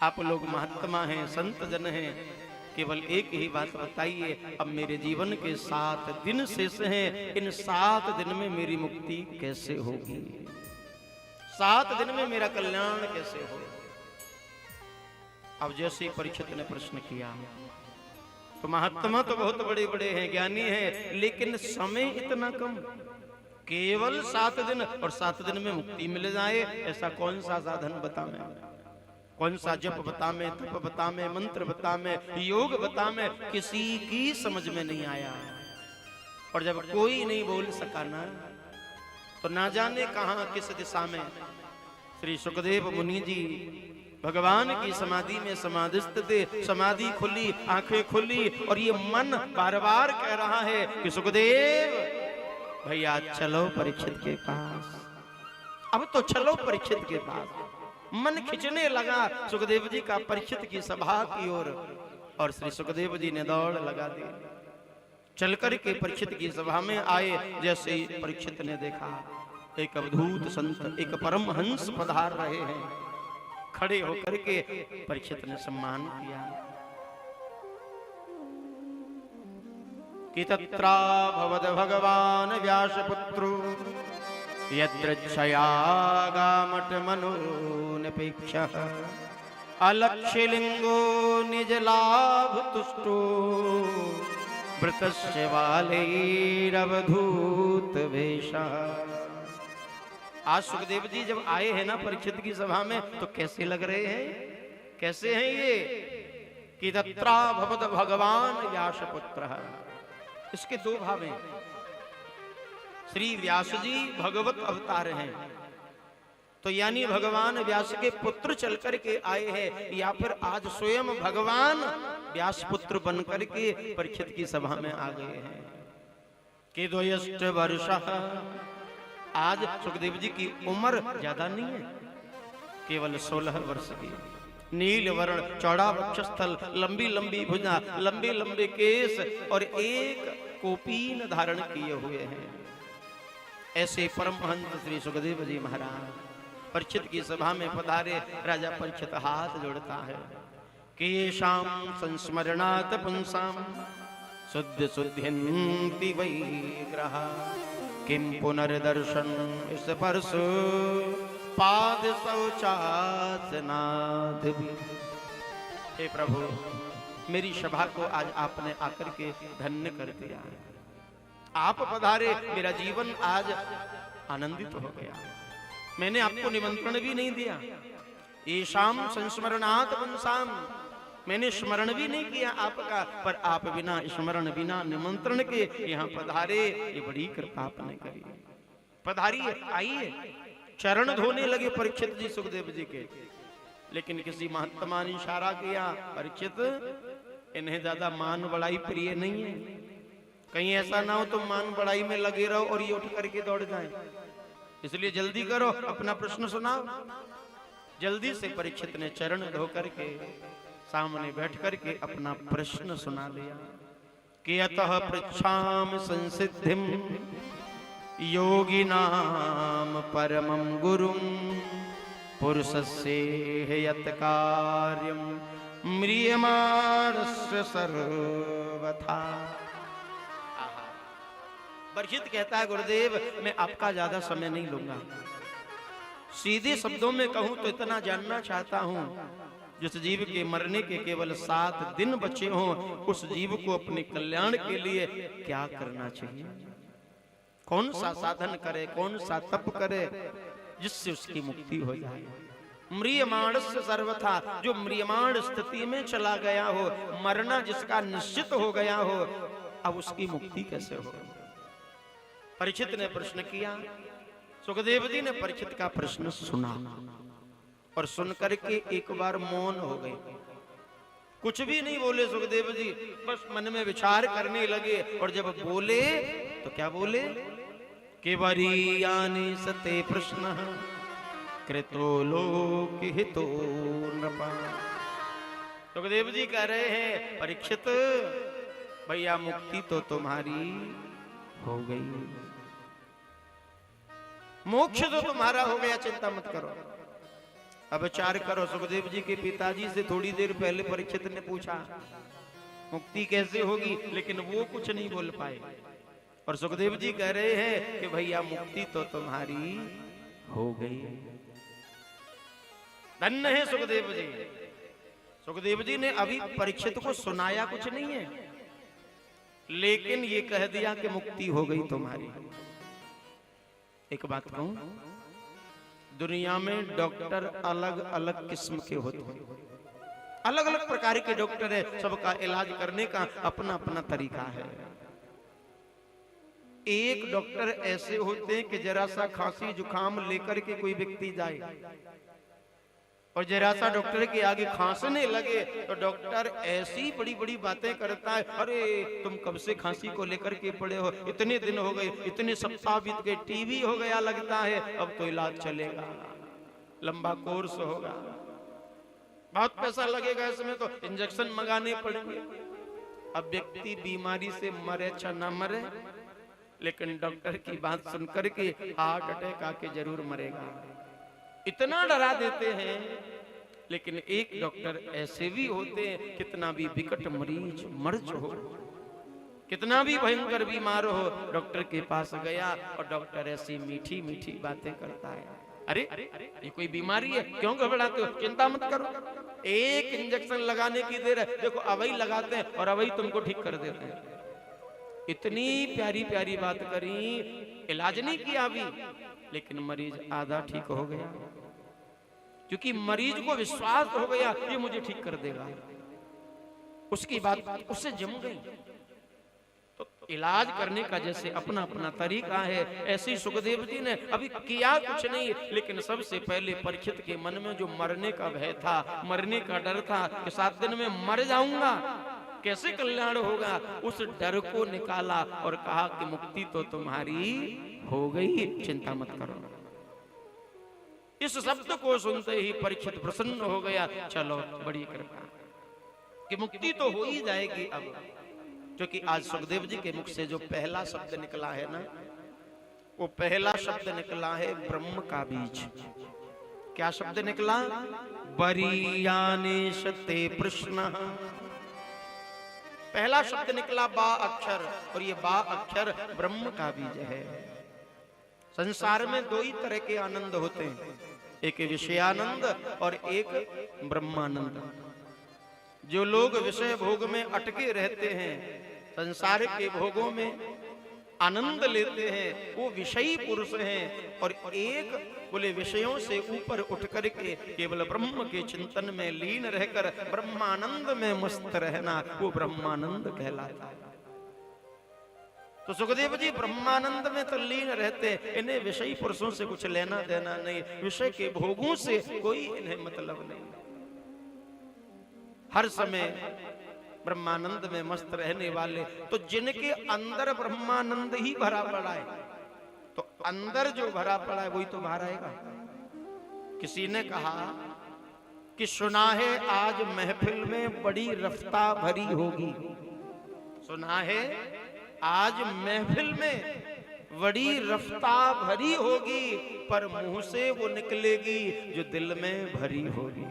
आप लोग महात्मा हैं, संत जन हैं, केवल एक ही बात बताइए, अब मेरे जीवन के 7 दिन शेष हैं, इन 7 दिन में मेरी मुक्ति कैसे होगी? 7 दिन में मेरा कल्याण कैसे हो? अब जैसे परीक्षित ने प्रश्न किया, तो महात्मा तो बहुत बड़े बड़े हैं, ज्ञानी हैं, लेकिन समय इतना कम, केवल 7 दिन, और 7 दिन में मुक्ति मिल जाए, ऐसा कौन सा साधन बता मैं? कौन सा जप बता में, तप बता में, मंत्र बता में, योग बता में? किसी की समझ में नहीं आया। और जब कोई नहीं बोल सका ना, तो ना जाने कहां किस दिशा में श्री सुखदेव मुनि जी भगवान की समाधि में समाधिस्थ थे। समाधि खुली, आंखें खुली, और ये मन बार बार कह रहा है कि सुखदेव भैया चलो परीक्षित के पास, अब तो चलो परीक्षित के पास। मन खिंचने लगा सुखदेव जी का परीक्षित की सभा की ओर, और श्री सुखदेव जी ने दौड़ लगा दी, चल कर के परीक्षित की सभा में आए। जैसे ही परीक्षित ने देखा, एक अवधूत संत, एक परमहंस पधार रहे हैं, खड़े होकर के परीक्षित ने सम्मान किया कि तत्रा भवद भगवान व्यासपुत्रु यद्रच्छयागामठ मनोनपेक्षः अलक्ष्यलिंगो निज लाभ तुष्टो वृतस्य बालैरवधूत वेशः। आज सुखदेव जी जब आए हैं ना परीक्षित की सभा में, तो कैसे लग रहे हैं? कैसे हैं ये? कि तत्रा भवद भगवान व्यासपुत्रः, इसके 2 भाव हैं। श्री व्यास जी भगवत अवतार हैं, तो यानी भगवान व्यास के पुत्र चल कर के आए हैं, या फिर आज स्वयं भगवान व्यास पुत्र बन कर के परीक्षित की सभा में आ गए हैं। कि 2 वर्ष, आज सुखदेव जी की उम्र ज्यादा नहीं है, केवल 16 वर्ष की। नील वर्ण, चौड़ा वक्षस्थल, लंबी लंबी भुजा, लंबे लंबे केस, और एक कोपीन धारण किए हुए हैं। ऐसे परमहंस श्री सुखदेव जी महाराज परीक्षित की सभा में पधारे। राजा परीक्षित हाथ जोड़ता है कि ये शाम संस्मरणात् पुंसाम शुद्ध शुद्ध्यन्ति वै ग्रहा किम पुनर्दर्शन स्पर्श पाद शौचासनाद। हे प्रभु, मेरी सभा को आज आपने आकर के धन्य कर दिया। आप पधारे, मेरा जीवन आज आनंदित हो गया। मैंने आपको निमंत्रण भी नहीं दिया। ईशाम संस्मरणात् पुंसाम, मैंने स्मरण भी नहीं किया आपका, पर आप बिना स्मरण, बिना निमंत्रण के यहाँ पधारे, ये बड़ी कृपा आपने करी। पधारिए, आइए। चरण धोने लगे परीक्षित जी सुखदेव जी के, लेकिन किसी महात्मा ने इशारा किया, परीक्षित इन्हें ज्यादा मान बड़ाई प्रिय नहीं है, कहीं ऐसा ना हो तुम मान बड़ाई में लगे रहो और ये उठ करके दौड़ जाए, इसलिए जल्दी करो, अपना प्रश्न सुनाओ। जल्दी से परीक्षित ने चरण धो करके सामने बैठ करके अपना प्रश्न सुना दिया कि अतः पृच्छामि संसिद्धिम योगिनाम परमं गुरुं पुरुषस्य यत् कार्यं म्रियमाणस्य सर्वथा। परीक्षित कहता है, गुरुदेव मैं आपका ज्यादा समय नहीं लूंगा, सीधे शब्दों में कहूं तो इतना जानना चाहता हूं, जिस जीव के मरने के केवल 7 दिन बचे हों, उस जीव को अपने कल्याण के लिए क्या करना चाहिए? कौन सा साधन करे, कौन सा तप करे, जिससे उसकी मुक्ति हो जाए? म्रियमाणस्य सर्वथा, जो म्रियमाण स्थिति में चला गया हो, मरना जिसका निश्चित हो गया हो, अब उसकी मुक्ति कैसे हो? परीक्षित ने प्रश्न किया। सुखदेव जी ने परीक्षित का प्रश्न सुना, और सुनकर के एक बार मौन हो गए, कुछ भी नहीं बोले सुखदेव जी, बस मन में विचार करने लगे। और जब बोले तो क्या बोले? कि वरीयानि सते प्रश्न कृतो लोकहितो नृपा। सुखदेव जी कह रहे हैं, परीक्षित भैया मुक्ति तो तुम्हारी हो गई, मोक्ष तो तुम्हारा हो गया, चिंता मत करो। अब विचार करो, सुखदेव जी के पिताजी से थोड़ी देर पहले परीक्षित ने पूछा मुक्ति कैसे होगी, लेकिन वो कुछ नहीं बोल पाए। और सुखदेव जी कह रहे हैं कि भैया मुक्ति तो तुम्हारी हो गई। धन्य है सुखदेव जी। सुखदेव जी ने अभी परीक्षित को सुनाया कुछ नहीं है, लेकिन ये कह दिया कि मुक्ति हो गई तुम्हारी। एक बात कहूं, दुनिया में डॉक्टर अलग अलग किस्म के होते हैं, अलग अलग प्रकार के डॉक्टर है, सबका इलाज करने का अपना अपना तरीका है। एक डॉक्टर ऐसे होते हैं कि जरा सा खांसी जुकाम लेकर के कोई व्यक्ति जाए और जरा सा डॉक्टर के आगे खांसने लगे तो डॉक्टर ऐसी बड़ी बड़ी बातें करता है, अरे तुम कब से खांसी को लेकर के पड़े हो, इतने दिन हो गए, इतने सप्ताह बीत गए, टीबी हो गया लगता है, अब तो इलाज चलेगा, लंबा कोर्स होगा, बहुत पैसा लगेगा, इसमें तो इंजेक्शन मंगाने पड़ेंगे। अब व्यक्ति बीमारी से मरे या ना मरे, लेकिन डॉक्टर की बात सुनकर के हार्ट अटैक आके जरूर मरेगा, इतना डरा देते हैं। लेकिन एक डॉक्टर ऐसे भी होते हैं, कितना भी विकट मरीज मर्ज हो, कितना भी भयंकर बीमार हो, डॉक्टर के पास गया और डॉक्टर ऐसी मीठी मीठी बातें करता है, अरे ये कोई बीमारी है, क्यों घबराते हो, चिंता मत करो, एक इंजेक्शन लगाने की देर है, देखो अवई लगाते हैं और अवई तुमको ठीक कर देते हैं। इतनी प्यारी प्यारी बात करी, इलाज नहीं किया अभी, लेकिन मरीज आधा ठीक हो गया, क्योंकि मरीज को विश्वास हो गया ये मुझे ठीक कर देगा, उसकी बात उससे जम गई। तो इलाज करने का जैसे अपना अपना तरीका है, ऐसे ही सुखदेव जी ने अभी किया कुछ नहीं, लेकिन सबसे पहले परीक्षित के मन में जो मरने का भय था, मरने का डर था कि 7 दिन में मर जाऊंगा, कैसे कल्याण होगा, उस डर को निकाला और कहा कि मुक्ति तो तुम्हारी हो गई, चिंता मत करो। इस शब्द को सुनते ही परीक्षित प्रसन्न हो गया, चलो बड़ी कृपा कि मुक्ति तो हो ही जाएगी अब, क्योंकि आज सुखदेव जी के मुख से जो पहला शब्द निकला है ना, वो पहला शब्द निकला है ब्रह्म का बीज। क्या शब्द निकला? बरीयाने शते प्रश्न। पहला शब्द निकला बा अक्षर, और ये बा अक्षर ब्रह्म का बीज है। संसार में दो ही तरह के आनंद होते हैं, एक विषयानंद और एक ब्रह्मानंद। जो लोग विषय भोग में अटके रहते हैं, संसार के भोगों में आनंद लेते हैं, वो विषयी पुरुष हैं। और एक बोले विषयों से ऊपर उठ करके केवल ब्रह्म के चिंतन में लीन रहकर ब्रह्मानंद में मस्त रहना, वो ब्रह्मानंद कहलाता है। तो सुखदेव जी ब्रह्मानंद में तो लीन रहते, इन्हें विषयी पुरुषों से कुछ लेना देना नहीं, विषय के भोगों से कोई इन्हें मतलब नहीं। हर समय ब्रह्मानंद में मस्त रहने वाले, तो जिनके अंदर ब्रह्मानंद ही भरा पड़ा है, तो अंदर जो भरा पड़ा है वही तो बाहर आएगा। किसी ने कहा कि सुना है आज महफिल में बड़ी रफ्ता भरी होगी, सुना है आज महफिल में बड़ी रफ्ता भरी होगी, पर मुंह से वो निकलेगी जो दिल में भरी होगी।